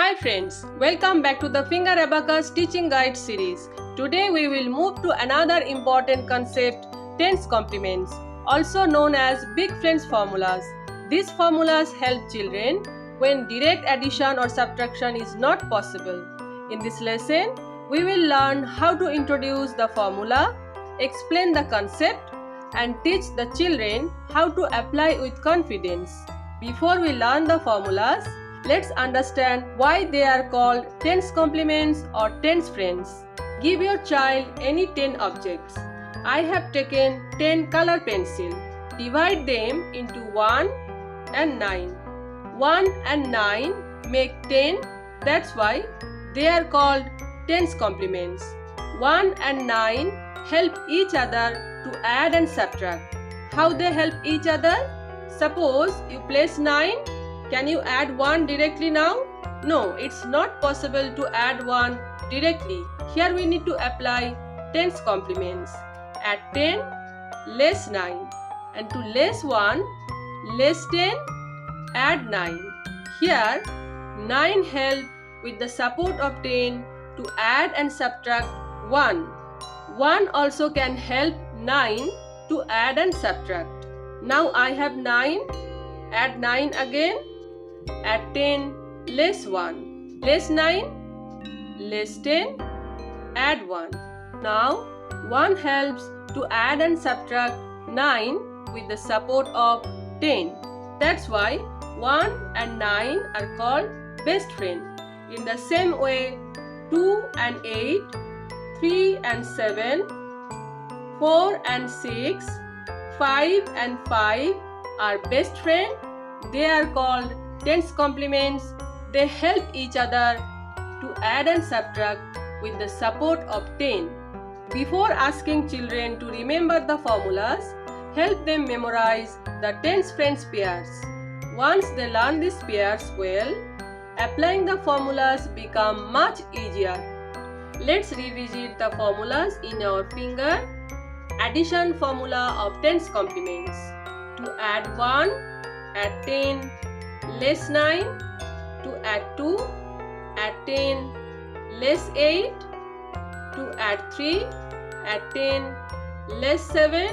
Hi friends, welcome back to the Finger Abacus Teaching Guide series. Today we will move to another important concept, 10's complements, also known as big friends formulas. These formulas help children when direct addition or subtraction is not possible. In this lesson, we will learn how to introduce the formula, explain the concept, and teach the children how to apply with confidence. Before we learn the formulas, let's understand why they are called 10's complements or 10's friends. Give your child any 10 objects. I have taken 10 color pencils. Divide them into 1 and 9. 1 and 9 make 10. That's why they are called 10's complements. 1 and 9 help each other to add and subtract. How they help each other? Suppose you place 9. Can you add 1 directly now? No, it's not possible to add 1 directly. Here we need to apply 10's complements. Add 10, less 9. And to less 1, less 10, add 9. Here, 9 help with the support of 10 to add and subtract 1. 1 also can help 9 to add and subtract. Now I have 9. Add 9 again. Add 10, less 1, less 9, less 10, add 1. Now 1 helps to add and subtract 9 with the support of 10. That's why 1 and 9 are called best friend. In the same way, 2 and 8, 3 and 7, 4 and 6, 5 and 5 are best friend. They are called 10's complements. They help each other to add and subtract with the support of 10. Before asking children to remember the formulas, help them memorize the 10's friends pairs. Once they learn these pairs well, applying the formulas become much easier. Let's revisit the formulas in our finger. Addition formula of 10's complements. To add 1, add 10, less 9, to add 2, add 10, less 8, to add 3, add 10, less 7,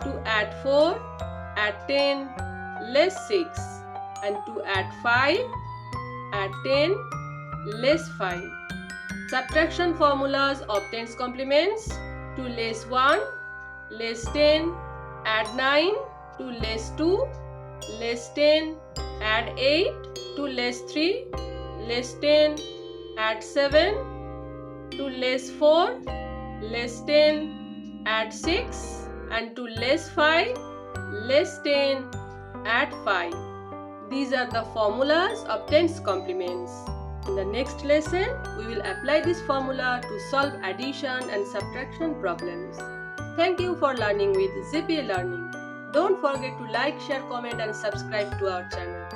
to add 4, add 10, less 6, and to add 5, add 10, less 5. Subtraction formulas of 10's complements. To less 1, less 10, add 9, to less 2, less 10, add 8, to less 3, less 10, add 7, to less 4, less 10, add 6, and to less 5, less 10, add 5. These are the formulas of 10's complements. In the next lesson, we will apply this formula to solve addition and subtraction problems. Thank you for learning with Zippy Learning. Don't forget to like, share, comment and subscribe to our channel.